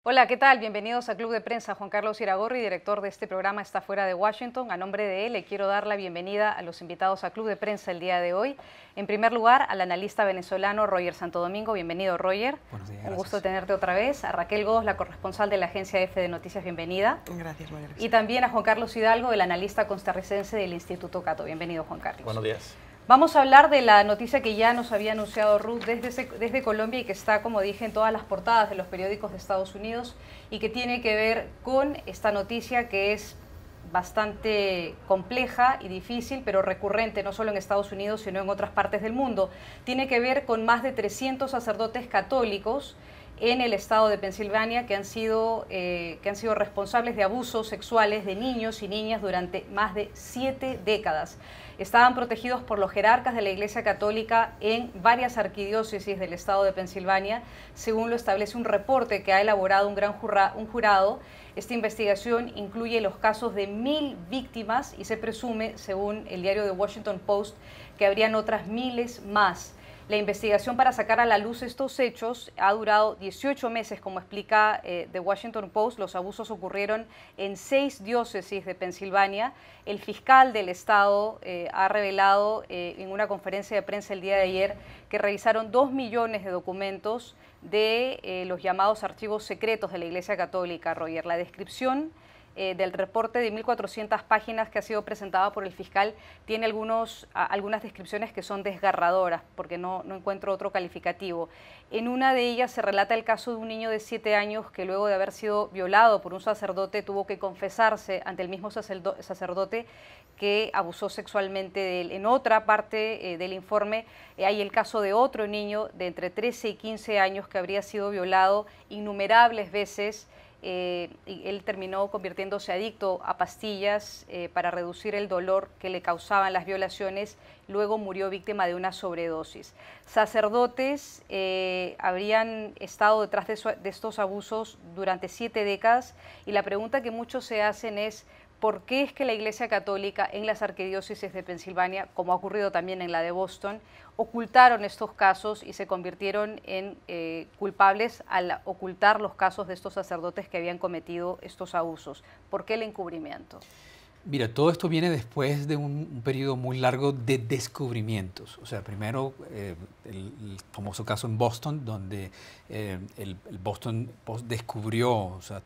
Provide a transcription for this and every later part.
Hola, ¿qué tal? Bienvenidos a Club de Prensa. Juan Carlos Iragorri, director de este programa, está fuera de Washington. A nombre de él, le quiero dar la bienvenida a los invitados a Club de Prensa el día de hoy. En primer lugar, al analista venezolano Roger Santo Domingo. Bienvenido, Roger. Buenos días, Un gusto tenerte otra vez. A Raquel Goss, la corresponsal de la agencia EFE de Noticias. Bienvenida. Gracias, María. Y también a Juan Carlos Hidalgo, el analista costarricense del Instituto Cato. Bienvenido, Juan Carlos. Buenos días. Vamos a hablar de la noticia que ya nos había anunciado Ruth desde Colombia y que está, como dije, en todas las portadas de los periódicos de Estados Unidos y que tiene que ver con esta noticia que es bastante compleja y difícil, pero recurrente no solo en Estados Unidos, sino en otras partes del mundo. Tiene que ver con más de 300 sacerdotes católicos en el estado de Pensilvania que han sido responsables de abusos sexuales de niños y niñas durante más de 7 décadas. Estaban protegidos por los jerarcas de la Iglesia Católica en varias arquidiócesis del estado de Pensilvania, según lo establece un reporte que ha elaborado un jurado. Esta investigación incluye los casos de 1000 víctimas y se presume, según el diario The Washington Post, que habrían otras miles más. La investigación para sacar a la luz estos hechos ha durado 18 meses, como explica The Washington Post. Los abusos ocurrieron en 6 diócesis de Pensilvania. El fiscal del estado ha revelado en una conferencia de prensa el día de ayer que revisaron 2 millones de documentos de los llamados archivos secretos de la Iglesia Católica, Roger. La descripción del reporte de 1.400 páginas que ha sido presentada por el fiscal tiene algunas descripciones que son desgarradoras, porque no encuentro otro calificativo. En una de ellas se relata el caso de un niño de 7 años que luego de haber sido violado por un sacerdote tuvo que confesarse ante el mismo sacerdote que abusó sexualmente de él. En otra parte del informe hay el caso de otro niño de entre 13 y 15 años que habría sido violado innumerables veces. Y él terminó convirtiéndose adicto a pastillas para reducir el dolor que le causaban las violaciones. Luego murió víctima de una sobredosis. Sacerdotes habrían estado detrás de estos abusos durante 7 décadas y la pregunta que muchos se hacen es ¿por qué es que la Iglesia Católica en las arquidiócesis de Pensilvania, como ha ocurrido también en la de Boston, ocultaron estos casos y se convirtieron en culpables al ocultar los casos de estos sacerdotes que habían cometido estos abusos? ¿Por qué el encubrimiento? Mira, todo esto viene después de un periodo muy largo de descubrimientos. O sea, primero el famoso caso en Boston, donde el Boston Post descubrió, o sea,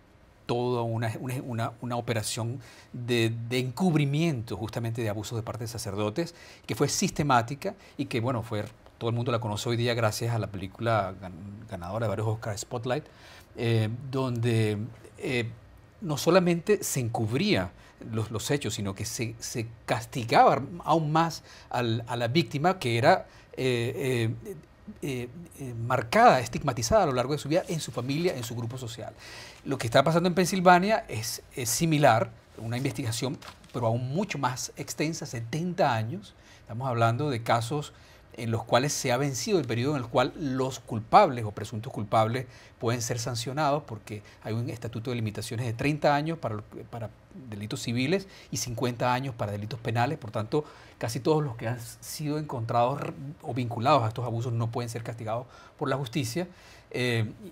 toda una operación de encubrimiento justamente de abusos de parte de sacerdotes, que fue sistemática y que, bueno, todo el mundo la conoce hoy día gracias a la película ganadora de varios Oscars, Spotlight, donde no solamente se encubría los hechos, sino que se castigaba aún más a la víctima, que era marcada, estigmatizada a lo largo de su vida en su familia, en su grupo social. Lo que está pasando en Pensilvania es similar, una investigación, pero aún mucho más extensa, 70 años. Estamos hablando de casos en los cuales se ha vencido el periodo en el cual los culpables o presuntos culpables pueden ser sancionados, porque hay un estatuto de limitaciones de 30 años para delitos civiles y 50 años para delitos penales. Por tanto, casi todos los que han sido encontrados o vinculados a estos abusos no pueden ser castigados por la justicia.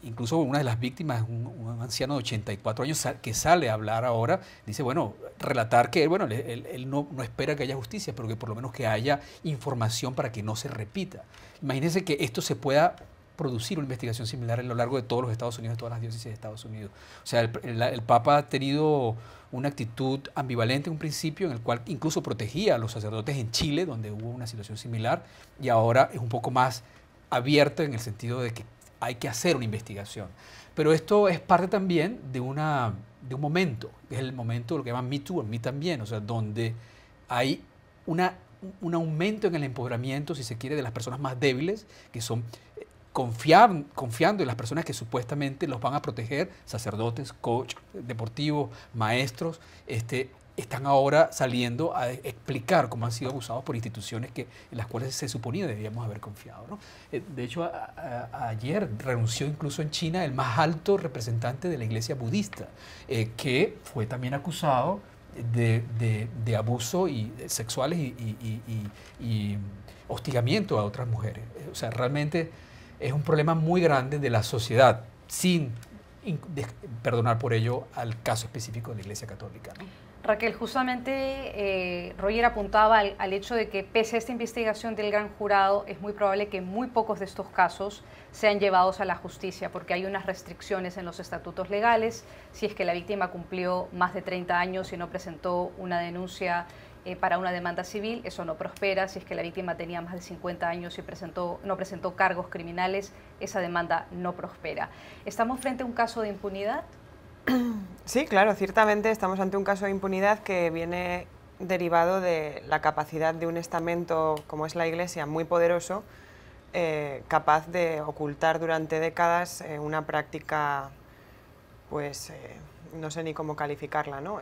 Incluso una de las víctimas, un anciano de 84 años que sale a hablar ahora, dice, bueno, relatar que bueno, él no espera que haya justicia, pero que por lo menos que haya información para que no se repita. Imagínense que esto se pueda producir una investigación similar a lo largo de todos los Estados Unidos, de todas las diócesis de Estados Unidos. O sea, el Papa ha tenido una actitud ambivalente en un principio, en el cual incluso protegía a los sacerdotes en Chile, donde hubo una situación similar, y ahora es un poco más abierta en el sentido de que hay que hacer una investigación. Pero esto es parte también de un momento, que es el momento, lo que llaman Me Too, Me también, o sea, donde hay un aumento en el empoderamiento, si se quiere, de las personas más débiles, que son confiando en las personas que supuestamente los van a proteger, sacerdotes, coach deportivos, maestros, están ahora saliendo a explicar cómo han sido abusados por instituciones en las cuales se suponía debíamos haber confiado, ¿no? De hecho, ayer renunció incluso en China el más alto representante de la iglesia budista, que fue también acusado de abuso sexuales y hostigamiento a otras mujeres. O sea, realmente es un problema muy grande de la sociedad, sin perdonar por ello al caso específico de la Iglesia Católica, ¿no? Raquel, justamente Roger apuntaba al hecho de que pese a esta investigación del gran jurado, es muy probable que muy pocos de estos casos sean llevados a la justicia, porque hay unas restricciones en los estatutos legales. Si es que la víctima cumplió más de 30 años y no presentó una denuncia para una demanda civil, eso no prospera. Si es que la víctima tenía más de 50 años y no presentó cargos criminales, esa demanda no prospera. ¿Estamos frente a un caso de impunidad? Sí, claro, ciertamente estamos ante un caso de impunidad que viene derivado de la capacidad de un estamento como es la Iglesia, muy poderoso, capaz de ocultar durante décadas una práctica, pues no sé ni cómo calificarla, ¿no?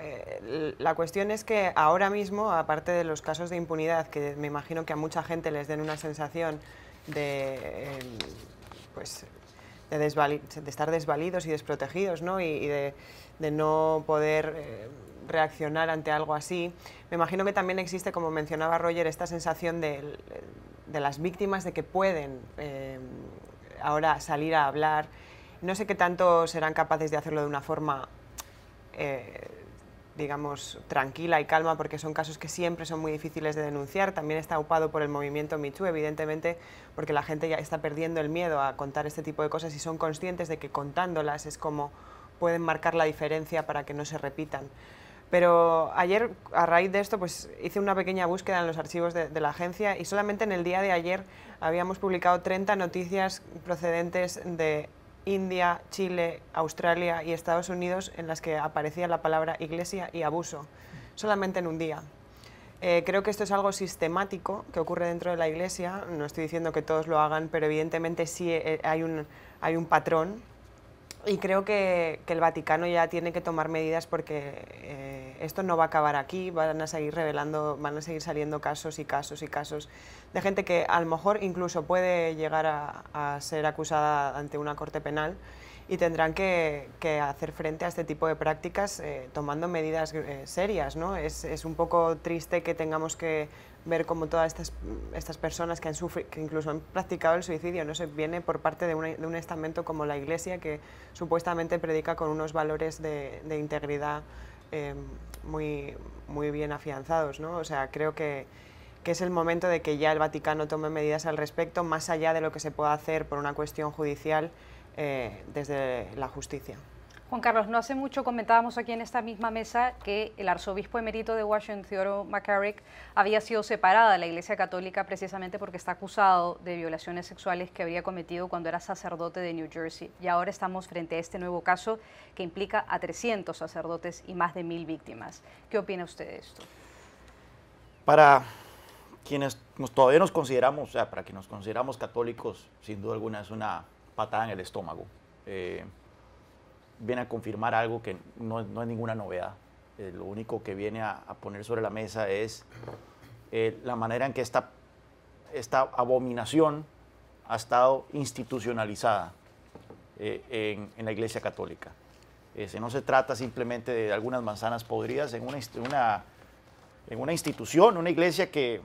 La cuestión es que ahora mismo, aparte de los casos de impunidad, que me imagino que a mucha gente les den una sensación de, pues, de estar desvalidos y desprotegidos, ¿no? y de no poder reaccionar ante algo así. Me imagino que también existe, como mencionaba Roger, esta sensación de las víctimas de que pueden ahora salir a hablar. No sé qué tanto serán capaces de hacerlo de una forma, digamos, tranquila y calma, porque son casos que siempre son muy difíciles de denunciar. También está upado por el movimiento Me Too, evidentemente, porque la gente ya está perdiendo el miedo a contar este tipo de cosas y son conscientes de que contándolas es como pueden marcar la diferencia para que no se repitan. Pero ayer, a raíz de esto, pues hice una pequeña búsqueda en los archivos de la agencia y solamente en el día de ayer habíamos publicado 30 noticias procedentes de India, Chile, Australia y Estados Unidos en las que aparecía la palabra iglesia y abuso, solamente en un día. Creo que esto es algo sistemático que ocurre dentro de la Iglesia. No estoy diciendo que todos lo hagan, pero evidentemente sí hay un patrón. Y creo que el Vaticano ya tiene que tomar medidas porque esto no va a acabar aquí. Van a seguir saliendo casos y casos y casos de gente que a lo mejor incluso puede llegar a ser acusada ante una corte penal y tendrán que hacer frente a este tipo de prácticas tomando medidas serias, ¿no? Es un poco triste que tengamos que ver cómo todas estas personas que incluso han practicado el suicidio, no se viene por parte de un estamento como la Iglesia, que supuestamente predica con unos valores de integridad muy, muy bien afianzados, ¿no? O sea, creo que es el momento de que ya el Vaticano tome medidas al respecto, más allá de lo que se pueda hacer por una cuestión judicial desde la justicia. Juan Carlos, no hace mucho comentábamos aquí en esta misma mesa que el arzobispo emérito de Washington, Theodore McCarrick, había sido separada de la Iglesia Católica precisamente porque está acusado de violaciones sexuales que habría cometido cuando era sacerdote de New Jersey. Y ahora estamos frente a este nuevo caso que implica a 300 sacerdotes y más de 1000 víctimas. ¿Qué opina usted de esto? Para quienes todavía nos consideramos, o sea, para quienes nos consideramos católicos, sin duda alguna es una patada en el estómago. Viene a confirmar algo que no es ninguna novedad. Lo único que viene a poner sobre la mesa es la manera en que esta abominación ha estado institucionalizada en la Iglesia Católica. No se trata simplemente de algunas manzanas podridas en una institución, una iglesia que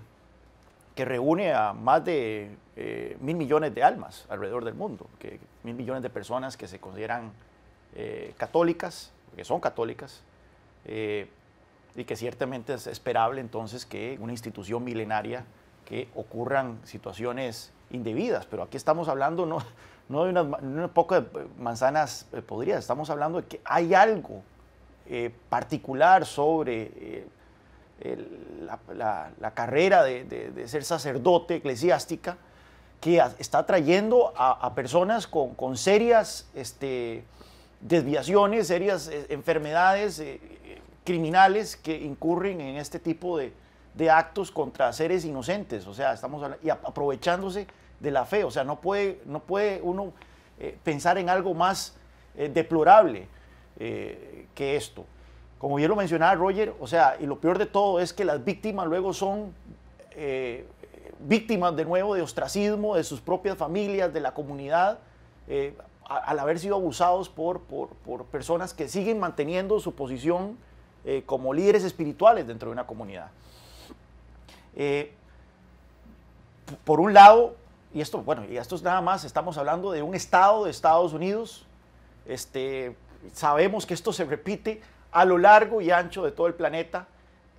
reúne a más de 1.000 millones de almas alrededor del mundo, 1.000 millones de personas que se consideran católicas, que son católicas, y que ciertamente es esperable entonces que en una institución milenaria que ocurran situaciones indebidas, pero aquí estamos hablando no de una poca manzanas podridas, estamos hablando de que hay algo particular sobre la carrera de ser sacerdote eclesiástica que está trayendo a personas con serias desviaciones, serias enfermedades criminales que incurren en este tipo de actos contra seres inocentes, o sea, estamos hablando, y aprovechándose de la fe, o sea, no puede uno pensar en algo más deplorable que esto. Como bien lo mencionaba Roger, o sea, y lo peor de todo es que las víctimas luego son víctimas de nuevo de ostracismo, de sus propias familias, de la comunidad, al haber sido abusados por personas que siguen manteniendo su posición como líderes espirituales dentro de una comunidad. Por un lado, y esto, bueno, y esto es nada más, estamos hablando de un estado de Estados Unidos, sabemos que esto se repite a lo largo y ancho de todo el planeta.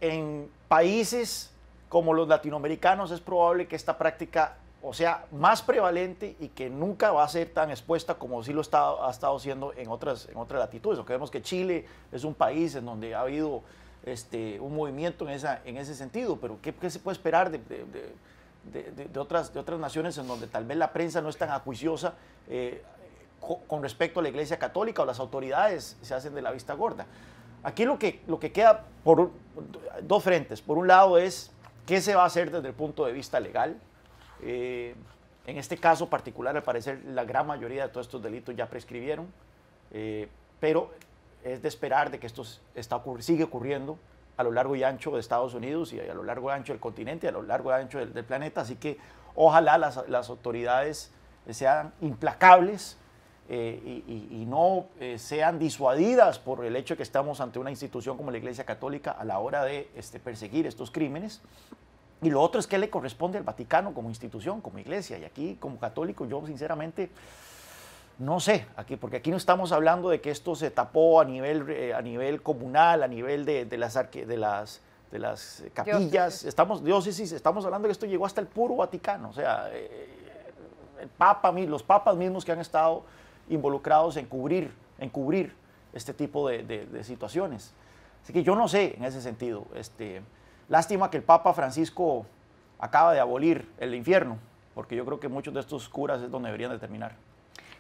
En países como los latinoamericanos es probable que esta práctica o sea más prevalente y que nunca va a ser tan expuesta como sí lo ha estado siendo en otras latitudes. Aunque vemos que Chile es un país en donde ha habido un movimiento en ese sentido, pero ¿qué se puede esperar de otras naciones en donde tal vez la prensa no es tan acuiciosa con respecto a la Iglesia Católica, o las autoridades se hacen de la vista gorda? Aquí lo que queda por dos frentes. Por un lado es qué se va a hacer desde el punto de vista legal. En este caso particular, al parecer, la gran mayoría de todos estos delitos ya prescribieron, pero es de esperar de que esto sigue ocurriendo a lo largo y ancho de Estados Unidos y a lo largo y ancho del continente, a lo largo y ancho del planeta. Así que ojalá las autoridades sean implacables y no sean disuadidas por el hecho de que estamos ante una institución como la Iglesia Católica a la hora de perseguir estos crímenes. Y lo otro es que le corresponde al Vaticano como institución, como iglesia. Y aquí, como católico, yo sinceramente no sé, porque aquí no estamos hablando de que esto se tapó a nivel comunal, a nivel de las capillas. Diócesis, estamos hablando de que esto llegó hasta el puro Vaticano. O sea, los papas mismos que han estado involucrados en cubrir este tipo de situaciones. Así que yo no sé en ese sentido. Lástima que el Papa Francisco acaba de abolir el infierno, porque yo creo que muchos de estos curas es donde deberían de terminar.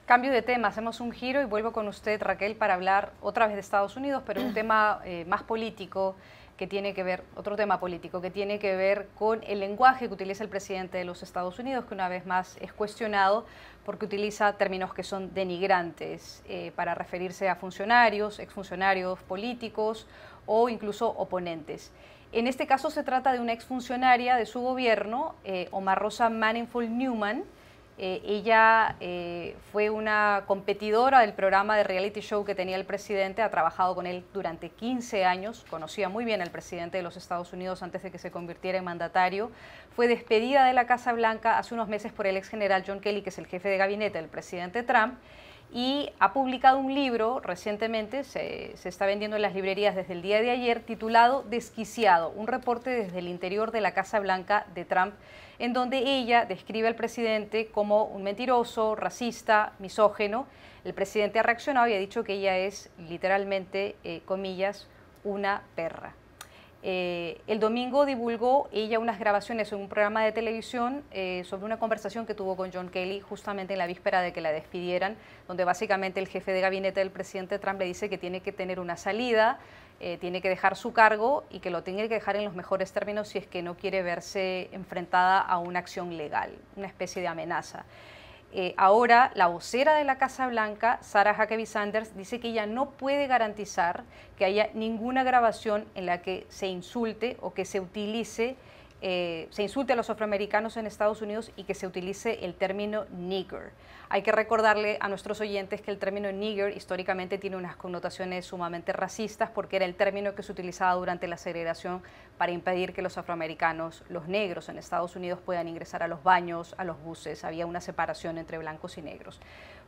Cambio de tema, hacemos un giro y vuelvo con usted, Raquel, para hablar otra vez de Estados Unidos, pero un tema más político, que tiene que ver, otro tema político, que tiene que ver con el lenguaje que utiliza el presidente de los Estados Unidos, que una vez más es cuestionado porque utiliza términos que son denigrantes para referirse a funcionarios, exfuncionarios políticos o incluso oponentes. En este caso se trata de una exfuncionaria de su gobierno, Omarrosa Manifold Newman. Ella fue una competidora del programa de reality show que tenía el presidente, ha trabajado con él durante 15 años, conocía muy bien al presidente de los Estados Unidos antes de que se convirtiera en mandatario. Fue despedida de la Casa Blanca hace unos meses por el ex general John Kelly, que es el jefe de gabinete del presidente Trump, y ha publicado un libro recientemente, se está vendiendo en las librerías desde el día de ayer, titulado Desquiciado, un reporte desde el interior de la Casa Blanca de Trump, en donde ella describe al presidente como un mentiroso, racista, misógino. El presidente ha reaccionado y ha dicho que ella es literalmente, comillas, una perra. El domingo divulgó ella unas grabaciones en un programa de televisión sobre una conversación que tuvo con John Kelly justamente en la víspera de que la despidieran, donde básicamente el jefe de gabinete del presidente Trump le dice que tiene que tener una salida, tiene que dejar su cargo y que lo tiene que dejar en los mejores términos si es que no quiere verse enfrentada a una acción legal, una especie de amenaza. Ahora, la vocera de la Casa Blanca, Sarah Huckabee Sanders, dice que ella no puede garantizar que haya ninguna grabación en la que se insulte o que se insulte a los afroamericanos en Estados Unidos y que se utilice el término nigger. Hay que recordarle a nuestros oyentes que el término nigger históricamente tiene unas connotaciones sumamente racistas porque era el término que se utilizaba durante la segregación para impedir que los afroamericanos, los negros en Estados Unidos, puedan ingresar a los baños, a los buses. Había una separación entre blancos y negros.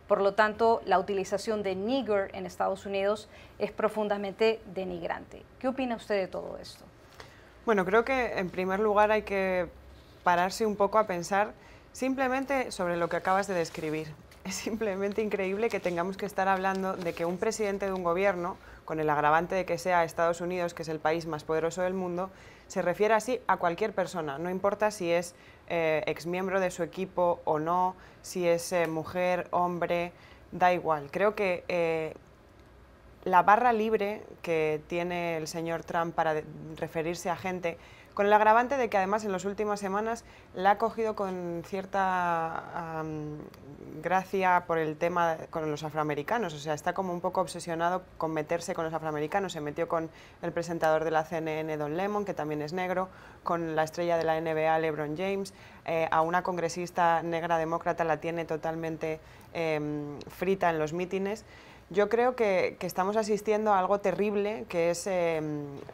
Por lo tanto, la utilización de nigger en Estados Unidos es profundamente denigrante. ¿Qué opina usted de todo esto? Bueno, creo que en primer lugar hay que pararse un poco a pensar simplemente sobre lo que acabas de describir. Es simplemente increíble que tengamos que estar hablando de que un presidente de un gobierno, con el agravante de que sea Estados Unidos, que es el país más poderoso del mundo, se refiere así a cualquier persona, no importa si es exmiembro de su equipo o no, si es mujer, hombre, da igual. Creo que la barra libre que tiene el señor Trump para referirse a gente, con el agravante de que además en las últimas semanas la ha cogido con cierta gracia por el tema con los afroamericanos, o sea, está como un poco obsesionado con meterse con los afroamericanos. Se metió con el presentador de la CNN, Don Lemon, que también es negro, con la estrella de la NBA, LeBron James, a una congresista negra demócrata la tiene totalmente frita en los mítines. Yo creo que estamos asistiendo a algo terrible, que es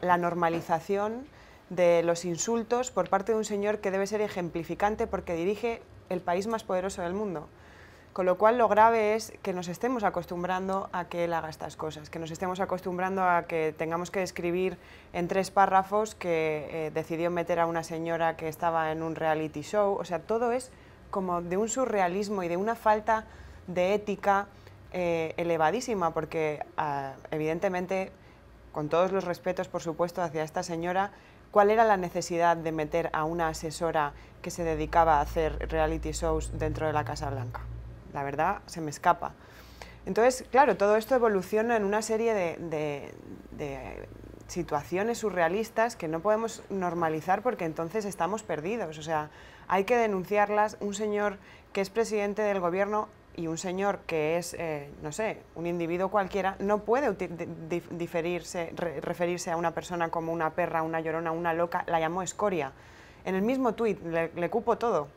la normalización de los insultos por parte de un señor que debe ser ejemplificante porque dirige el país más poderoso del mundo. Con lo cual, lo grave es que nos estemos acostumbrando a que él haga estas cosas, que nos estemos acostumbrando a que tengamos que describir en 3 párrafos que decidió meter a una señora que estaba en un reality show. O sea, todo es como de un surrealismo y de una falta de ética elevadísima, porque evidentemente, con todos los respetos, por supuesto, hacia esta señora, ¿cuál era la necesidad de meter a una asesora que se dedicaba a hacer reality shows dentro de la Casa Blanca? La verdad, se me escapa. Entonces, claro, todo esto evoluciona en una serie de situaciones surrealistas que no podemos normalizar porque entonces estamos perdidos. O sea, hay que denunciarlas. Un señor que es presidente del gobierno y un señor que es, no sé, un individuo cualquiera, no puede referirse a una persona como una perra, una llorona, una loca. La llamó escoria. En el mismo tuit le cupo todo.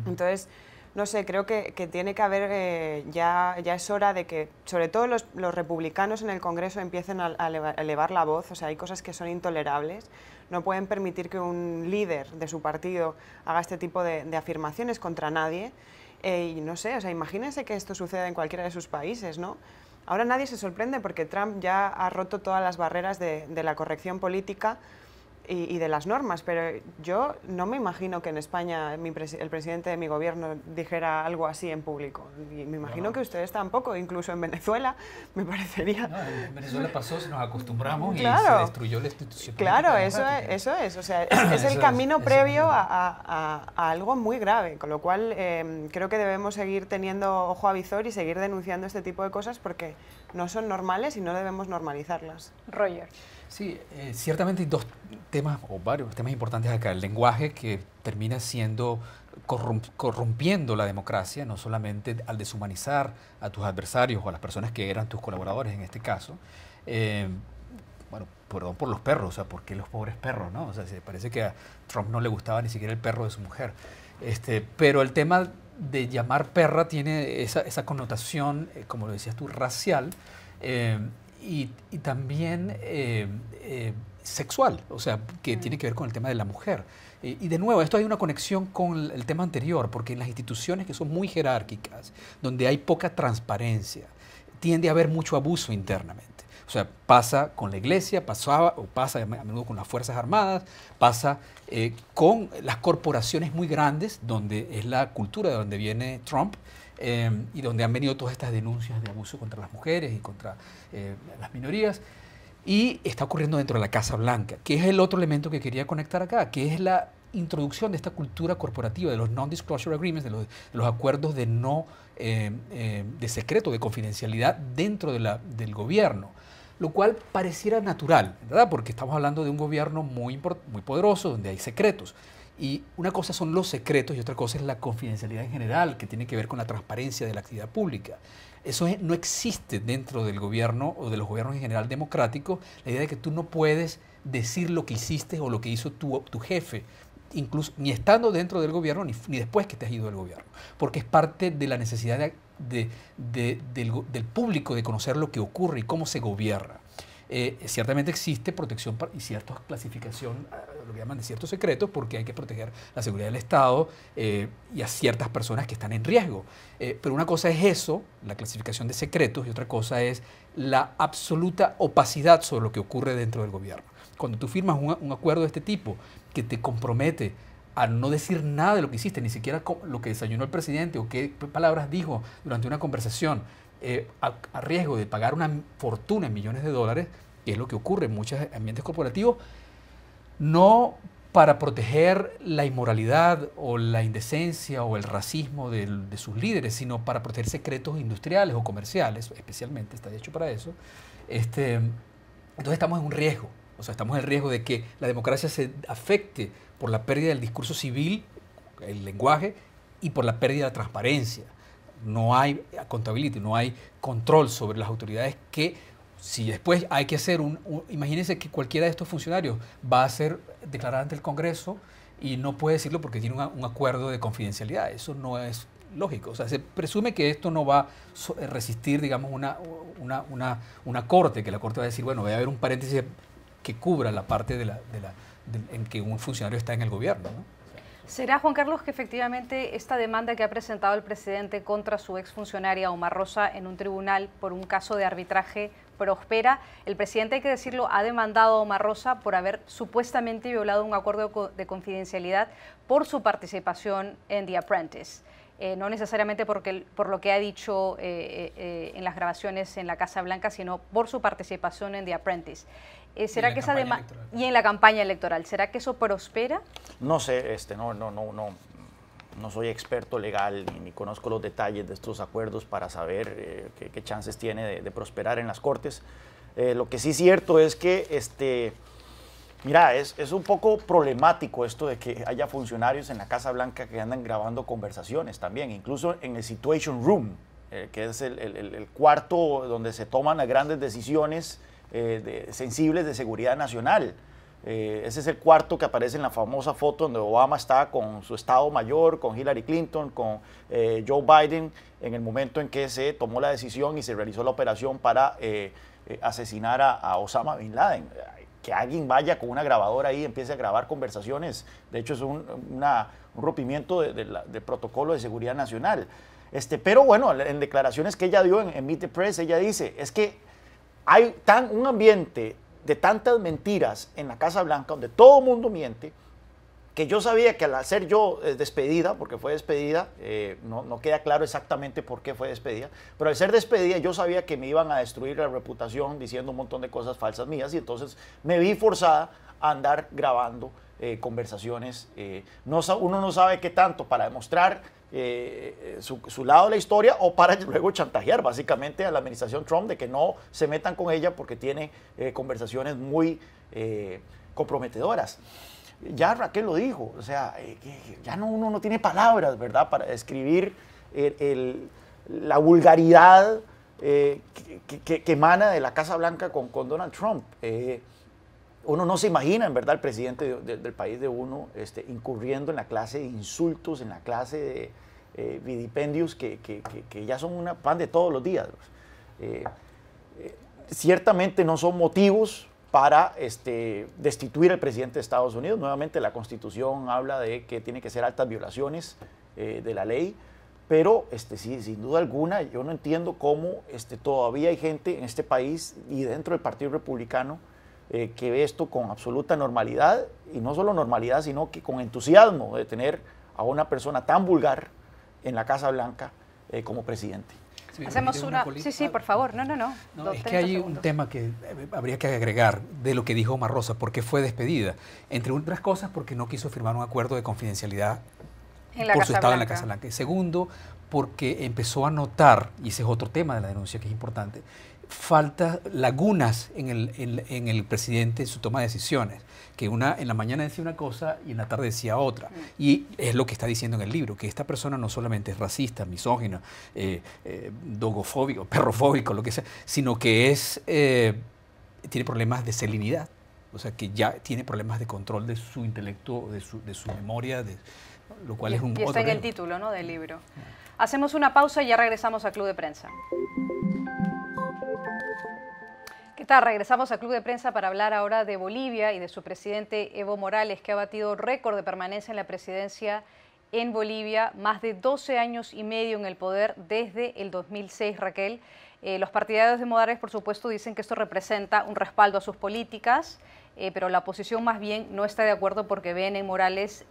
Entonces, no sé, creo que tiene que haber, ya es hora de que, sobre todo los republicanos en el Congreso, empiecen a elevar la voz. O sea, hay cosas que son intolerables. No pueden permitir que un líder de su partido haga este tipo de afirmaciones contra nadie. Y no sé, o sea, imagínense que esto suceda en cualquiera de sus países, ¿no? Ahora nadie se sorprende porque Trump ya ha roto todas las barreras de la corrección política y de las normas, pero yo no me imagino que en España el presidente de mi gobierno dijera algo así en público. Y me imagino que ustedes tampoco, incluso en Venezuela, me parecería... No, en Venezuela pasó, nos acostumbramos claro, y se destruyó la institución. Claro, eso es, o sea, es el camino previo a algo muy grave, con lo cual creo que debemos seguir teniendo ojo a visor y seguir denunciando este tipo de cosas porque no son normales y no debemos normalizarlas. Roger. Sí, ciertamente hay 2 temas, o varios temas importantes acá. El lenguaje, que termina siendo corrompiendo la democracia, no solamente al deshumanizar a tus adversarios o a las personas que eran tus colaboradores en este caso. Bueno, perdón por los perros, o sea, ¿por qué los pobres perros, no? O sea, parece que a Trump no le gustaba ni siquiera el perro de su mujer. Pero el tema de llamar perra tiene esa connotación, como lo decías tú, racial, y también sexual, o sea, que tiene que ver con el tema de la mujer. Y de nuevo, esto hay una conexión con el tema anterior, porque en las instituciones que son muy jerárquicas, donde hay poca transparencia, tiende a haber mucho abuso internamente. O sea, pasa con la iglesia, pasa a menudo con las Fuerzas Armadas, pasa con las corporaciones muy grandes, donde es la cultura de donde viene Trump, y donde han venido todas estas denuncias de abuso contra las mujeres y contra las minorías. Y está ocurriendo dentro de la Casa Blanca, que es el otro elemento que quería conectar acá, que es la introducción de esta cultura corporativa, de los non-disclosure agreements, de los acuerdos de de secreto, de confidencialidad dentro del gobierno, lo cual pareciera natural, ¿verdad? Porque estamos hablando de un gobierno muy poderoso, donde hay secretos. Y una cosa son los secretos y otra cosa es la confidencialidad en general, que tiene que ver con la transparencia de la actividad pública. Eso no existe dentro del gobierno o de los gobiernos en general democráticos, la idea de que tú no puedes decir lo que hiciste o lo que hizo tu jefe, incluso ni estando dentro del gobierno ni después que te has ido del gobierno, porque es parte de la necesidad del público de conocer lo que ocurre y cómo se gobierna. Ciertamente existe protección y cierta clasificación, lo que llaman de ciertos secretos, porque hay que proteger la seguridad del Estado y a ciertas personas que están en riesgo. Pero una cosa es eso, la clasificación de secretos, y otra cosa es la absoluta opacidad sobre lo que ocurre dentro del gobierno. Cuando tú firmas un acuerdo de este tipo que te compromete a no decir nada de lo que hiciste, ni siquiera lo que desayunó el presidente o qué palabras dijo durante una conversación, a riesgo de pagar una fortuna en millones de dólares, que es lo que ocurre en muchos ambientes corporativos, no para proteger la inmoralidad o la indecencia o el racismo de sus líderes, sino para proteger secretos industriales o comerciales, especialmente está hecho para eso. Entonces estamos en un riesgo, o sea, estamos en el riesgo de que la democracia se afecte por la pérdida del discurso civil, el lenguaje, y por la pérdida de la transparencia. No hay accountability, no hay control sobre las autoridades que, si después hay que hacer imagínense que cualquiera de estos funcionarios va a ser declarado ante el Congreso y no puede decirlo porque tiene un acuerdo de confidencialidad. Eso no es lógico. O sea, se presume que esto no va a resistir, digamos, una corte, que la corte va a decir, bueno, va a haber un paréntesis que cubra la parte en que un funcionario está en el gobierno, ¿no? ¿Será, Juan Carlos, que efectivamente esta demanda que ha presentado el presidente contra su exfuncionaria Omar Rosa en un tribunal por un caso de arbitraje prospera? El presidente, hay que decirlo, ha demandado a Omar Rosa por haber supuestamente violado un acuerdo de confidencialidad por su participación en The Apprentice. No necesariamente por lo que ha dicho en las grabaciones en la Casa Blanca, sino por su participación en The Apprentice. ¿Será que esa demanda y en la campaña electoral, será que eso prospera? No sé, no soy experto legal ni conozco los detalles de estos acuerdos para saber qué chances tiene de prosperar en las cortes. Lo que sí es cierto es que mira, es un poco problemático esto de que haya funcionarios en la Casa Blanca que andan grabando conversaciones también, incluso en el Situation Room, que es el cuarto donde se toman las grandes decisiones sensibles de seguridad nacional. Ese es el cuarto que aparece en la famosa foto donde Obama está con su Estado Mayor, con Hillary Clinton, con Joe Biden, en el momento en que se tomó la decisión y se realizó la operación para asesinar a Osama Bin Laden. Que alguien vaya con una grabadora ahí y empiece a grabar conversaciones, de hecho es un rompimiento del protocolo de seguridad nacional. Pero bueno, en declaraciones que ella dio en Meet the Press, ella dice, es que hay un ambiente de tantas mentiras en la Casa Blanca, donde todo el mundo miente, que yo sabía que al ser yo despedida, porque fue despedida, no queda claro exactamente por qué fue despedida, pero al ser despedida yo sabía que me iban a destruir la reputación diciendo un montón de cosas falsas mías, y entonces me vi forzada a andar grabando conversaciones. Uno no sabe qué tanto para demostrar su lado de la historia o para luego chantajear básicamente a la administración Trump de que no se metan con ella porque tiene conversaciones muy comprometedoras. Ya Raquel lo dijo, o sea, ya uno no tiene palabras, ¿verdad?, para describir la vulgaridad que emana de la Casa Blanca con Donald Trump. Uno no se imagina, en verdad, el presidente del país de uno incurriendo en la clase de insultos, en la clase de vilipendios que ya son una pan de todos los días. Ciertamente no son motivos para destituir al presidente de Estados Unidos. Nuevamente la Constitución habla de que tiene que ser altas violaciones de la ley, pero sí, sin duda alguna yo no entiendo cómo todavía hay gente en este país y dentro del Partido Republicano que ve esto con absoluta normalidad, y no solo normalidad, sino que con entusiasmo de tener a una persona tan vulgar en la Casa Blanca como presidente. Hacemos una... Sí, por favor. No, es que hay un tema que habría que agregar de lo que dijo Omar Rosa, por qué fue despedida. Entre otras cosas, porque no quiso firmar un acuerdo de confidencialidad por su estado en la Casa Blanca. Y segundo, porque empezó a notar, y ese es otro tema de la denuncia que es importante, lagunas en el presidente en su toma de decisiones, que en la mañana decía una cosa y en la tarde decía otra. Y es lo que está diciendo en el libro, que esta persona no solamente es racista, misógino, dogofóbico, perrofóbico, lo que sea, sino que tiene problemas de salinidad, o sea, que ya tiene problemas de control de su intelecto, de su memoria, lo cual es un otro está en el título, ¿no?, del libro. Hacemos una pausa y ya regresamos a Club de Prensa. ¿Qué tal? Regresamos a Club de Prensa para hablar ahora de Bolivia y de su presidente Evo Morales, que ha batido récord de permanencia en la presidencia en Bolivia, más de 12 años y medio en el poder desde el 2006, Raquel. Los partidarios de Morales, por supuesto, dicen que esto representa un respaldo a sus políticas, pero la oposición más bien no está de acuerdo porque ven en Morales,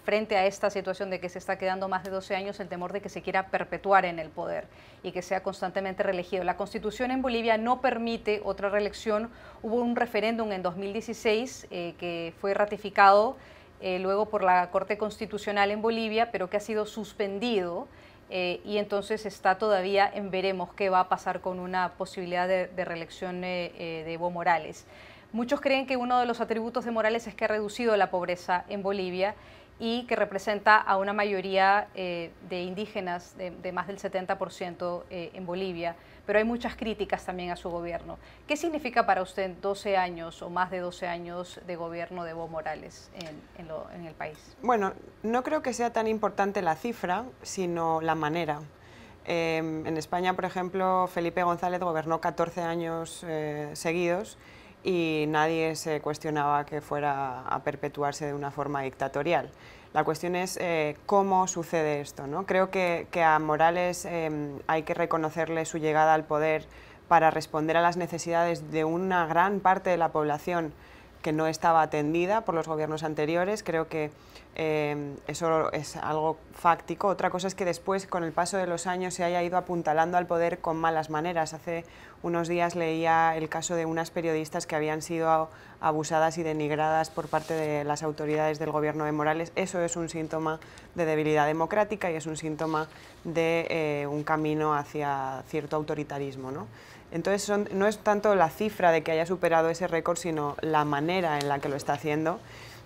frente a esta situación de que se está quedando más de 12 años, el temor de que se quiera perpetuar en el poder y que sea constantemente reelegido. La Constitución en Bolivia no permite otra reelección. Hubo un referéndum en 2016 que fue ratificado luego por la Corte Constitucional en Bolivia, pero que ha sido suspendido y entonces está todavía en veremos qué va a pasar con una posibilidad de reelección de Evo Morales. Muchos creen que uno de los atributos de Morales es que ha reducido la pobreza en Bolivia y que representa a una mayoría de indígenas de más del 70% en Bolivia, pero hay muchas críticas también a su gobierno. ¿Qué significa para usted 12 años o más de 12 años de gobierno de Evo Morales en el país? Bueno, no creo que sea tan importante la cifra, sino la manera. En España, por ejemplo, Felipe González gobernó 14 años seguidos y nadie se cuestionaba que fuera a perpetuarse de una forma dictatorial. La cuestión es cómo sucede esto, ¿no? Creo que a Morales hay que reconocerle su llegada al poder para responder a las necesidades de una gran parte de la población que no estaba atendida por los gobiernos anteriores. Creo que eso es algo fáctico. Otra cosa es que después, con el paso de los años, se haya ido apuntalando al poder con malas maneras. Hace unos días leía el caso de unas periodistas que habían sido abusadas y denigradas por parte de las autoridades del gobierno de Morales. Eso es un síntoma de debilidad democrática y es un síntoma de un camino hacia cierto autoritarismo, ¿no? Entonces no es tanto la cifra de que haya superado ese récord, sino la manera en la que lo está haciendo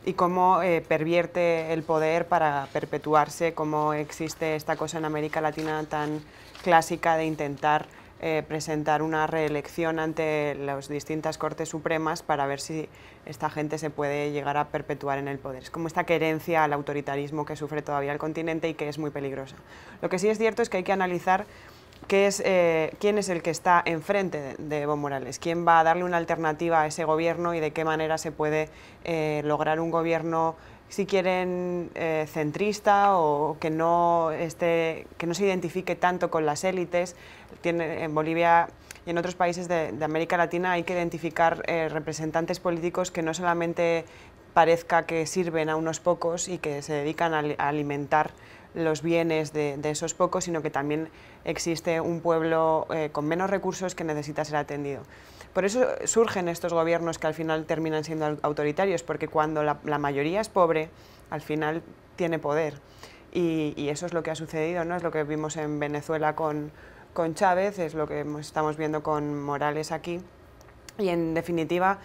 y cómo pervierte el poder para perpetuarse, cómo existe esta cosa en América Latina tan clásica de intentar presentar una reelección ante las distintas Cortes Supremas para ver si esta gente se puede llegar a perpetuar en el poder. Es como esta querencia al autoritarismo que sufre todavía el continente y que es muy peligrosa. Lo que sí es cierto es que hay que analizar quién es el que está enfrente de Evo Morales, quién va a darle una alternativa a ese gobierno y de qué manera se puede lograr un gobierno, si quieren, centrista o que no se identifique tanto con las élites. En Bolivia y en otros países de América Latina hay que identificar representantes políticos que no solamente parezca que sirven a unos pocos y que se dedican a alimentar los bienes de esos pocos, sino que también existe un pueblo con menos recursos que necesita ser atendido. Por eso surgen estos gobiernos que al final terminan siendo autoritarios, porque cuando la mayoría es pobre, al final tiene poder. Y eso es lo que ha sucedido, ¿no? Es lo que vimos en Venezuela con Chávez, es lo que estamos viendo con Morales aquí. Y en definitiva,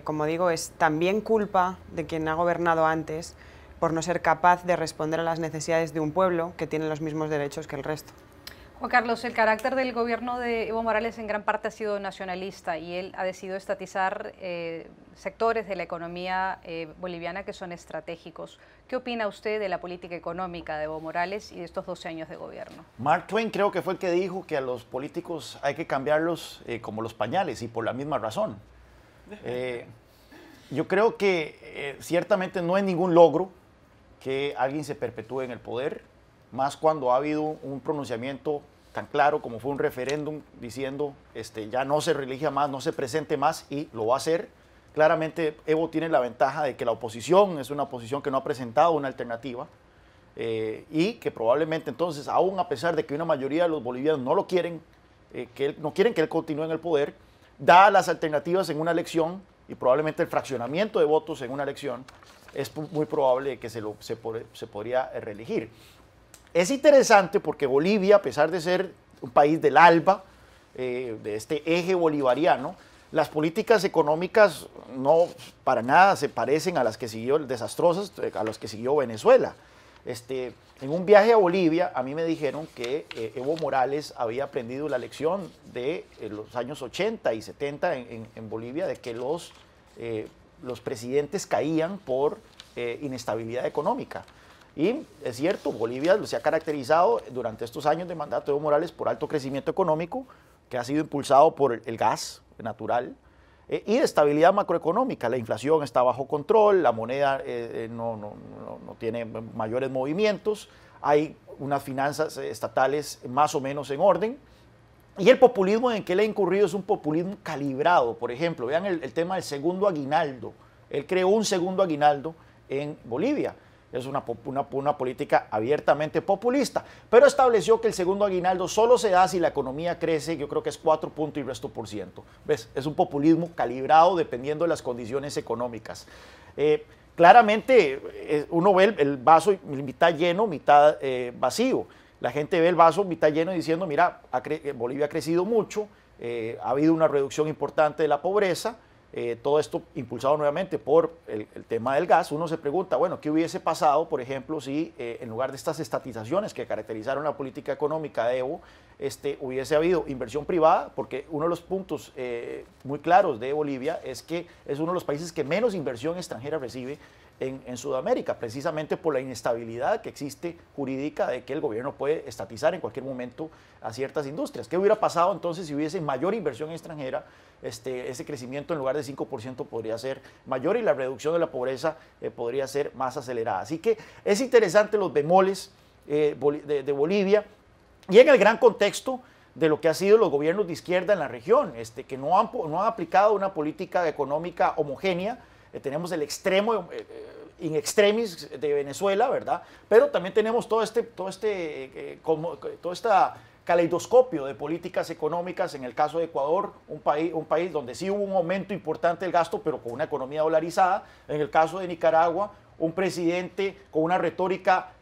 como digo, es también culpa de quien ha gobernado antes, por no ser capaz de responder a las necesidades de un pueblo que tiene los mismos derechos que el resto. Juan Carlos, el carácter del gobierno de Evo Morales en gran parte ha sido nacionalista y él ha decidido estatizar sectores de la economía boliviana que son estratégicos. ¿Qué opina usted de la política económica de Evo Morales y de estos 12 años de gobierno? Mark Twain creo que fue el que dijo que a los políticos hay que cambiarlos como los pañales y por la misma razón. Yo creo que ciertamente no es ningún logro que alguien se perpetúe en el poder, más cuando ha habido un pronunciamiento tan claro como fue un referéndum diciendo ya no se reelija más, no se presente más, y lo va a hacer. Claramente Evo tiene la ventaja de que la oposición es una oposición que no ha presentado una alternativa y que probablemente entonces, aún a pesar de que una mayoría de los bolivianos no lo quieren, no quieren que él continúe en el poder, da las alternativas en una elección y probablemente el fraccionamiento de votos en una elección, es muy probable que se podría reelegir. Es interesante porque Bolivia, a pesar de ser un país del ALBA, de este eje bolivariano, las políticas económicas no para nada se parecen a las que siguió, desastrosas, a las que siguió Venezuela. En un viaje a Bolivia, a mí me dijeron que Evo Morales había aprendido la lección de los años 80 y 70 en Bolivia, de que los presidentes caían por inestabilidad económica. Y es cierto, Bolivia se ha caracterizado durante estos años de mandato de Evo Morales por alto crecimiento económico, que ha sido impulsado por el gas natural, y de estabilidad macroeconómica. La inflación está bajo control, la moneda no tiene mayores movimientos, hay unas finanzas estatales más o menos en orden. Y el populismo en que él ha incurrido es un populismo calibrado. Por ejemplo, vean el tema del segundo aguinaldo. Él creó un segundo aguinaldo en Bolivia. Es una política abiertamente populista, pero estableció que el segundo aguinaldo solo se da si la economía crece, yo creo que es 4 puntos y resto por ciento. ¿Ves? Es un populismo calibrado dependiendo de las condiciones económicas. Claramente uno ve el vaso mitad lleno, mitad vacío. La gente ve el vaso mitad lleno diciendo, mira, Bolivia ha crecido mucho, ha habido una reducción importante de la pobreza, todo esto impulsado nuevamente por el tema del gas. Uno se pregunta, bueno, ¿qué hubiese pasado, por ejemplo, si en lugar de estas estatizaciones que caracterizaron la política económica de Evo, hubiese habido inversión privada? Porque uno de los puntos muy claros de Bolivia es que es uno de los países que menos inversión extranjera recibe en Sudamérica, precisamente por la inestabilidad que existe jurídica de que el gobierno puede estatizar en cualquier momento a ciertas industrias. ¿Qué hubiera pasado entonces si hubiese mayor inversión extranjera? Ese crecimiento en lugar de 5% podría ser mayor y la reducción de la pobreza podría ser más acelerada. Así que es interesante los bemoles de Bolivia y en el gran contexto de lo que han sido los gobiernos de izquierda en la región, que no han aplicado una política económica homogénea. Tenemos el extremo in extremis de Venezuela, ¿verdad? Pero también tenemos todo este caleidoscopio de políticas económicas. En el caso de Ecuador, un país donde sí hubo un aumento importante del gasto, pero con una economía dolarizada. En el caso de Nicaragua, un presidente con una retórica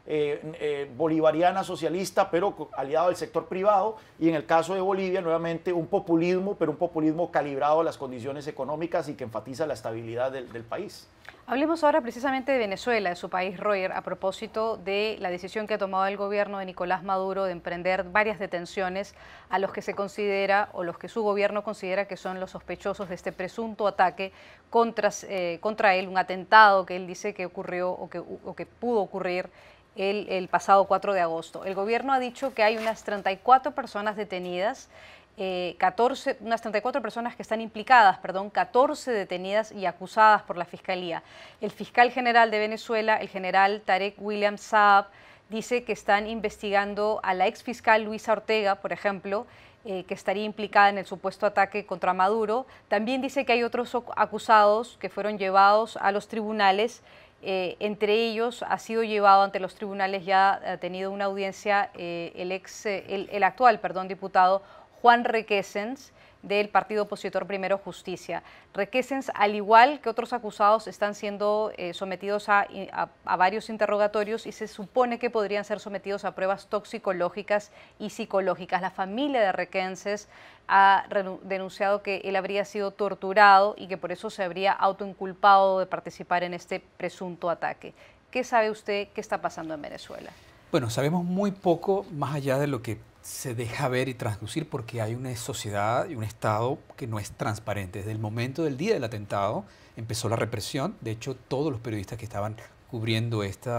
bolivariana socialista, pero aliado al sector privado, y en el caso de Bolivia, nuevamente un populismo, pero un populismo calibrado a las condiciones económicas y que enfatiza la estabilidad del país. Hablemos ahora precisamente de Venezuela, de su país, Roger, a propósito de la decisión que ha tomado el gobierno de Nicolás Maduro de emprender varias detenciones a los que se considera o los que su gobierno considera que son los sospechosos de este presunto ataque contra él, un atentado que él dice que ocurrió o que pudo ocurrir el pasado 4 de agosto. El gobierno ha dicho que hay unas 34 personas detenidas, unas 34 personas que están implicadas, 14 detenidas y acusadas por la Fiscalía. El fiscal general de Venezuela, el general Tarek William Saab, dice que están investigando a la exfiscal Luisa Ortega, por ejemplo, que estaría implicada en el supuesto ataque contra Maduro. También dice que hay otros acusados que fueron llevados a los tribunales. Entre ellos ha sido llevado ante los tribunales, ya ha tenido una audiencia el actual diputado Juan Requesens, del partido opositor Primero Justicia. Requesens, al igual que otros acusados, están siendo sometidos a varios interrogatorios y se supone que podrían ser sometidos a pruebas toxicológicas y psicológicas. La familia de Requesens ha denunciado que él habría sido torturado y que por eso se habría autoinculpado de participar en este presunto ataque. ¿Qué sabe usted qué está pasando en Venezuela? Bueno, sabemos muy poco más allá de lo que se deja ver y translucir, porque hay una sociedad y un Estado que no es transparente. Desde el momento del día del atentado empezó la represión. De hecho, todos los periodistas que estaban cubriendo este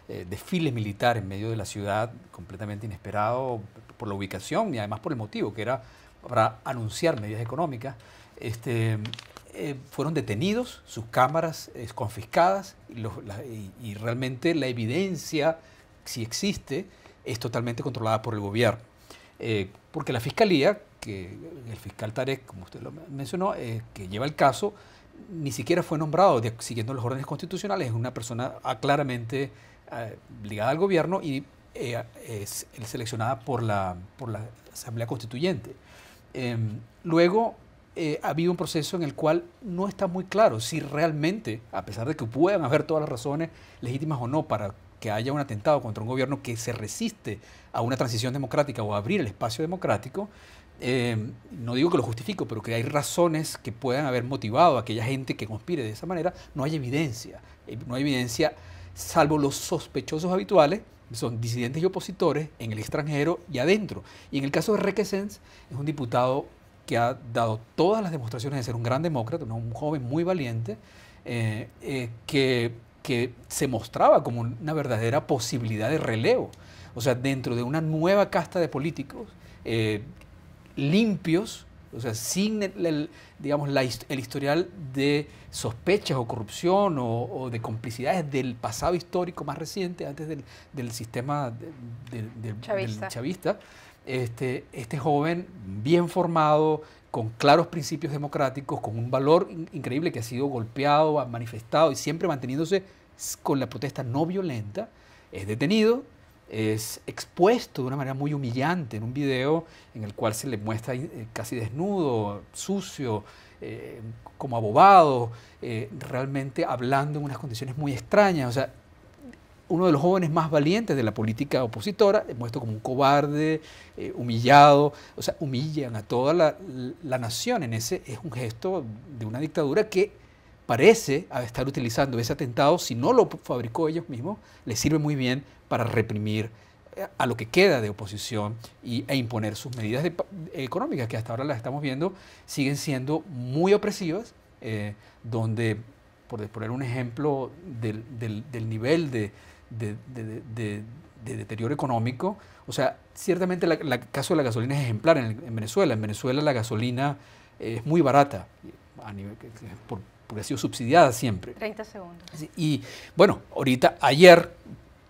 desfile militar en medio de la ciudad, completamente inesperado por la ubicación y además por el motivo, que era para anunciar medidas económicas, fueron detenidos, sus cámaras confiscadas y realmente la evidencia, si existe, es totalmente controlada por el gobierno. Porque la Fiscalía, que el fiscal Tarek, como usted lo mencionó, que lleva el caso, ni siquiera fue nombrado siguiendo los órdenes constitucionales. Es una persona claramente ligada al gobierno y es seleccionada por la Asamblea Constituyente. Luego ha habido un proceso en el cual no está muy claro si realmente, a pesar de que puedan haber todas las razones legítimas o no para que haya un atentado contra un gobierno que se resiste a una transición democrática o a abrir el espacio democrático, no digo que lo justifico, pero que hay razones que puedan haber motivado a aquella gente que conspire de esa manera. No hay evidencia. No hay evidencia salvo los sospechosos habituales, son disidentes y opositores en el extranjero y adentro. Y en el caso de Requesens, es un diputado que ha dado todas las demostraciones de ser un gran demócrata, un joven muy valiente, que se mostraba como una verdadera posibilidad de relevo. O sea, dentro de una nueva casta de políticos limpios, o sea, sin el historial de sospechas o corrupción o de complicidades del pasado histórico más reciente, antes del sistema del chavista. Este joven bien formado, con claros principios democráticos, con un valor increíble, que ha sido golpeado, manifestado y siempre manteniéndose con la protesta no violenta, es detenido, es expuesto de una manera muy humillante en un video en el cual se le muestra casi desnudo, sucio, como abobado, realmente hablando en unas condiciones muy extrañas. O sea, uno de los jóvenes más valientes de la política opositora, muestro como un cobarde, humillado. O sea, humillan a toda la nación. Es un gesto de una dictadura que parece estar utilizando ese atentado, si no lo fabricó ellos mismos, les sirve muy bien para reprimir a lo que queda de oposición e imponer sus medidas económicas, que hasta ahora las estamos viendo, siguen siendo muy opresivas, donde por poner un ejemplo del nivel de deterioro económico. O sea, ciertamente el caso de la gasolina es ejemplar en Venezuela. En Venezuela la gasolina es muy barata, porque ha sido subsidiada siempre. 30 segundos. Y bueno, ayer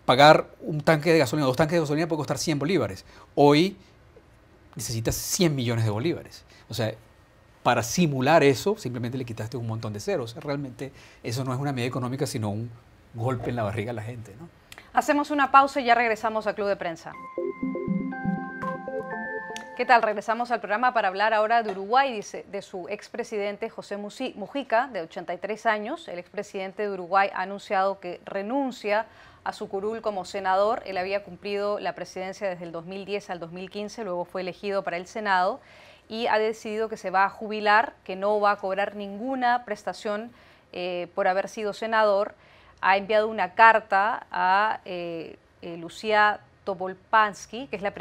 pagar un tanque de gasolina, 2 tanques de gasolina puede costar 100 bolívares. Hoy necesitas 100 millones de bolívares. O sea, para simular eso, simplemente le quitaste un montón de ceros. O sea, realmente eso no es una medida económica, sino un golpe en la barriga a la gente, ¿no? Hacemos una pausa y ya regresamos a Club de Prensa. ¿Qué tal? Regresamos al programa para hablar ahora de Uruguay, de su expresidente José Mujica, de 83 años. El expresidente de Uruguay ha anunciado que renuncia a su curul como senador. Él había cumplido la presidencia desde el 2010 al 2015, luego fue elegido para el Senado y ha decidido que se va a jubilar, que no va a cobrar ninguna prestación por haber sido senador. Ha enviado una carta a Lucía Topolpansky, que es la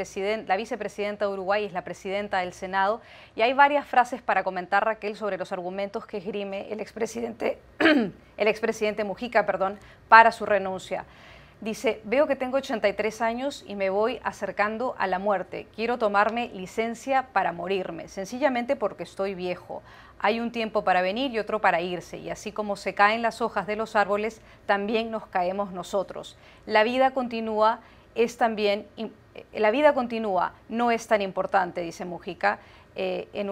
vicepresidenta de Uruguay y es la presidenta del Senado, y hay varias frases para comentar, Raquel, sobre los argumentos que esgrime el expresidente Mujica, para su renuncia. Dice: veo que tengo 83 años y me voy acercando a la muerte. Quiero tomarme licencia para morirme, sencillamente porque estoy viejo. Hay un tiempo para venir y otro para irse, y así como se caen las hojas de los árboles, también nos caemos nosotros. La vida continúa, no es tan importante, dice Mujica, en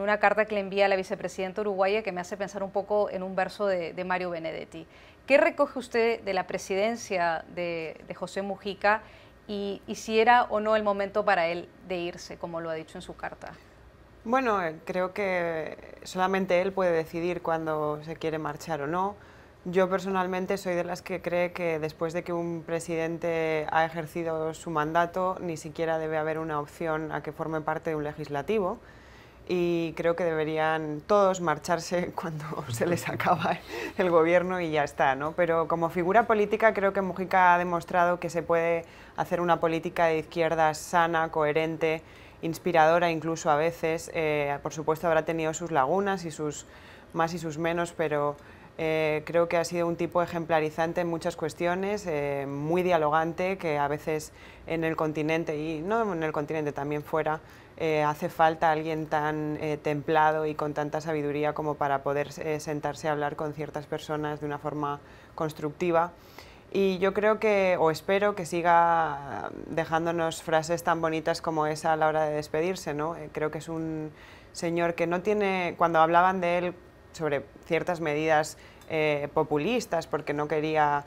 una carta que le envía a la vicepresidenta uruguaya, que me hace pensar un poco en un verso de Mario Benedetti. ¿Qué recoge usted de la presidencia de José Mujica y si era o no el momento para él de irse, como lo ha dicho en su carta? Bueno, creo que solamente él puede decidir cuándo se quiere marchar o no. Yo personalmente soy de las que cree que después de que un presidente ha ejercido su mandato, ni siquiera debe haber una opción a que forme parte de un legislativo. Y creo que deberían todos marcharse cuando se les acaba el gobierno y ya está, ¿no? Pero como figura política creo que Mujica ha demostrado que se puede hacer una política de izquierdas sana, coherente, inspiradora incluso a veces. Por supuesto habrá tenido sus lagunas y sus más y sus menos, pero creo que ha sido un tipo ejemplarizante en muchas cuestiones, muy dialogante, que a veces en el continente, y no en el continente, también fuera, hace falta alguien tan templado y con tanta sabiduría como para poder sentarse a hablar con ciertas personas de una forma constructiva. Y yo creo que, o espero que siga dejándonos frases tan bonitas como esa a la hora de despedirse, ¿no? Creo que es un señor que no tiene, cuando hablaban de él sobre ciertas medidas populistas, porque no quería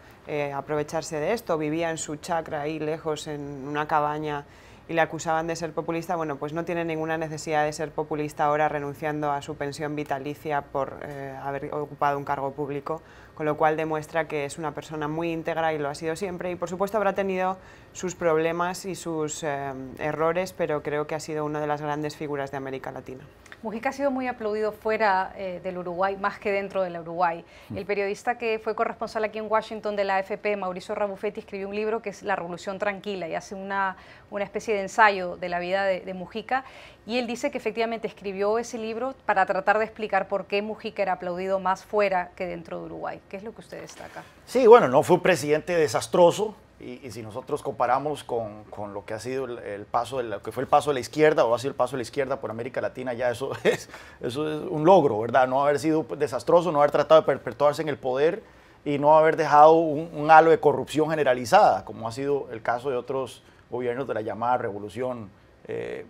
aprovecharse de esto, vivía en su chacra ahí lejos en una cabaña y le acusaban de ser populista, bueno, pues no tiene ninguna necesidad de ser populista ahora renunciando a su pensión vitalicia por haber ocupado un cargo público, con lo cual demuestra que es una persona muy íntegra y lo ha sido siempre, y por supuesto habrá tenido sus problemas y sus errores, pero creo que ha sido una de las grandes figuras de América Latina. Mujica ha sido muy aplaudido fuera del Uruguay, más que dentro del Uruguay. El periodista que fue corresponsal aquí en Washington de la AFP, Mauricio Rabuffetti, escribió un libro que es La Revolución Tranquila y hace una especie de ensayo de la vida de Mujica, y él dice que efectivamente escribió ese libro para tratar de explicar por qué Mujica era aplaudido más fuera que dentro de Uruguay. ¿Qué es lo que usted destaca? Sí, bueno, no fue un presidente desastroso. Y si nosotros comparamos con lo que ha sido el paso de la izquierda, o ha sido el paso de la izquierda por América Latina, ya eso es un logro, ¿verdad? No haber sido desastroso, no haber tratado de perpetuarse en el poder y no haber dejado un halo de corrupción generalizada, como ha sido el caso de otros gobiernos de la llamada revolución,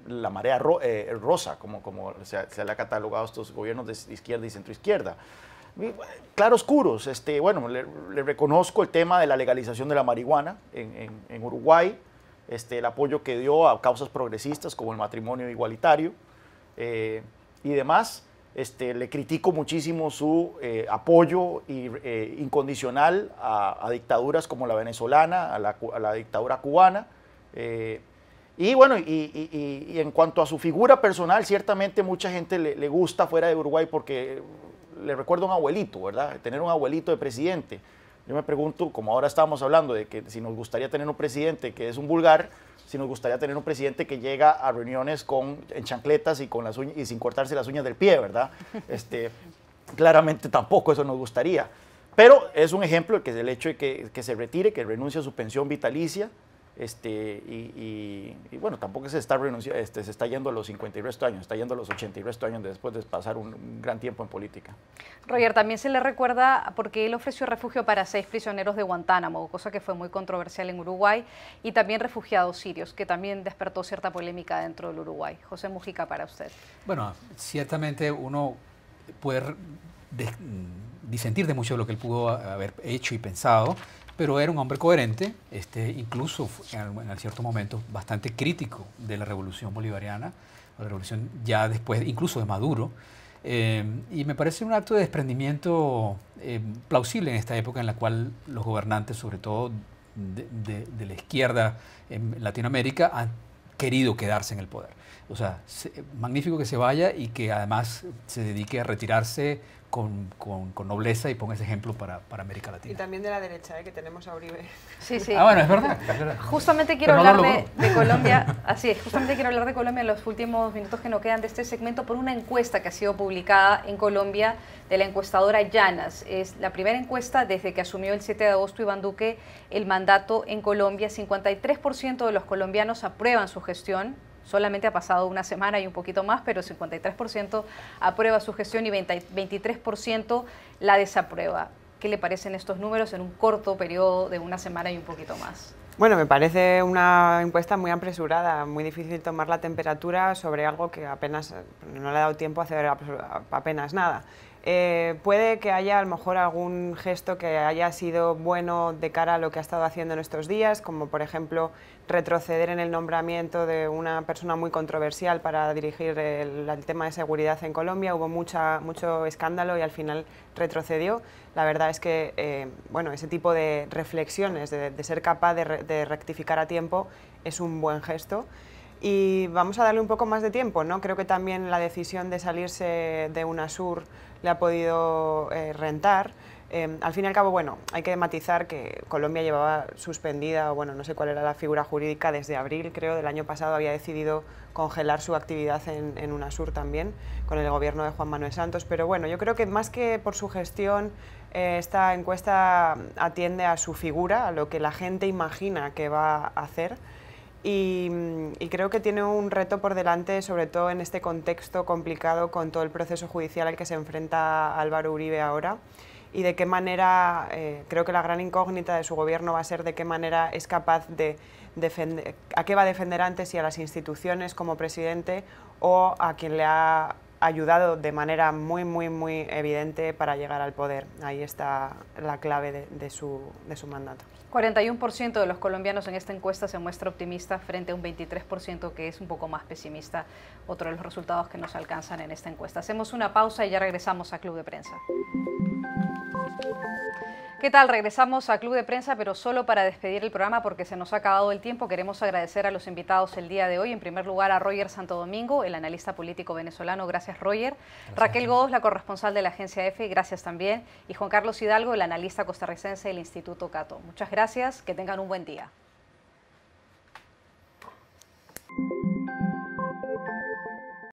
la marea rosa, como se le ha catalogado a estos gobiernos de izquierda y centroizquierda. Claroscuros. Bueno, le reconozco el tema de la legalización de la marihuana en Uruguay, el apoyo que dio a causas progresistas como el matrimonio igualitario y demás. Le critico muchísimo su apoyo incondicional a dictaduras como la venezolana, a la dictadura cubana. Y bueno, y en cuanto a su figura personal, ciertamente mucha gente le gusta fuera de Uruguay porque le recuerdo a un abuelito, ¿verdad? Tener un abuelito de presidente. Yo me pregunto, como ahora estábamos hablando de que si nos gustaría tener un presidente que es un vulgar, si nos gustaría tener un presidente que llega a reuniones en chancletas y sin cortarse las uñas del pie, ¿verdad? claramente tampoco eso nos gustaría. Pero es un ejemplo que es el hecho de que se retire, que renuncie a su pensión vitalicia, y bueno, tampoco se está se está yendo a los 50 y resto años, está yendo a los 80 y resto años después de pasar un gran tiempo en política. Roger, también se le recuerda porque él ofreció refugio para 6 prisioneros de Guantánamo, cosa que fue muy controversial en Uruguay, y también refugiados sirios, que también despertó cierta polémica dentro del Uruguay. José Mujica, para usted. Bueno, ciertamente uno puede disentir de mucho de lo que él pudo haber hecho y pensado, pero era un hombre coherente, incluso en cierto momento bastante crítico de la revolución bolivariana, la revolución ya después, incluso de Maduro, y me parece un acto de desprendimiento plausible en esta época en la cual los gobernantes, sobre todo de la izquierda en Latinoamérica, han querido quedarse en el poder. O sea, magnífico que se vaya y que además se dedique a retirarse con nobleza y ponga ese ejemplo para América Latina. Y también de la derecha, que tenemos a Uribe. Sí, sí. Ah, bueno, es verdad. Justamente quiero hablar de Colombia, así es, justamente quiero hablar de Colombia en los últimos minutos que nos quedan de este segmento por una encuesta que ha sido publicada en Colombia de la encuestadora Llanas. Es la primera encuesta desde que asumió el 7 de agosto Iván Duque el mandato en Colombia. 53% de los colombianos aprueban su gestión. Solamente ha pasado una semana y un poquito más, pero 53% aprueba su gestión y 23% la desaprueba. ¿Qué le parecen estos números en un corto periodo de una semana y un poquito más? Bueno, me parece una encuesta muy apresurada, muy difícil tomar la temperatura sobre algo que apenas no le ha dado tiempo a hacer apenas nada. Puede que haya a lo mejor algún gesto que haya sido bueno de cara a lo que ha estado haciendo en estos días, como por ejemplo retroceder en el nombramiento de una persona muy controversial para dirigir el tema de seguridad en Colombia. Hubo mucho escándalo y al final retrocedió. La verdad es que bueno, ese tipo de reflexiones, de ser capaz de rectificar a tiempo, es un buen gesto. Y vamos a darle un poco más de tiempo, ¿no? Creo que también la decisión de salirse de UNASUR le ha podido rentar. Al fin y al cabo, bueno, hay que matizar que Colombia llevaba suspendida, o bueno, no sé cuál era la figura jurídica, desde abril, creo, del año pasado había decidido congelar su actividad en UNASUR también, con el gobierno de Juan Manuel Santos. Pero bueno, yo creo que más que por su gestión, esta encuesta atiende a su figura, a lo que la gente imagina que va a hacer. Y creo que tiene un reto por delante, sobre todo en este contexto complicado con todo el proceso judicial al que se enfrenta Álvaro Uribe ahora, y de qué manera, creo que la gran incógnita de su gobierno va a ser de qué manera es capaz de defender, a qué va a defender antes, si a las instituciones como presidente o a quien le ha ayudado de manera muy evidente para llegar al poder. Ahí está la clave de su mandato. 41% de los colombianos en esta encuesta se muestra optimista frente a un 23% que es un poco más pesimista, otro de los resultados que nos alcanzan en esta encuesta. Hacemos una pausa y ya regresamos a Club de Prensa. ¿Qué tal? Regresamos a Club de Prensa, pero solo para despedir el programa porque se nos ha acabado el tiempo. Queremos agradecer a los invitados el día de hoy. En primer lugar a Roger Santo Domingo, el analista político venezolano. Gracias, Roger. Gracias. Raquel Godos, la corresponsal de la agencia EFE. Gracias también. Y Juan Carlos Hidalgo, el analista costarricense del Instituto Cato. Muchas gracias. Que tengan un buen día.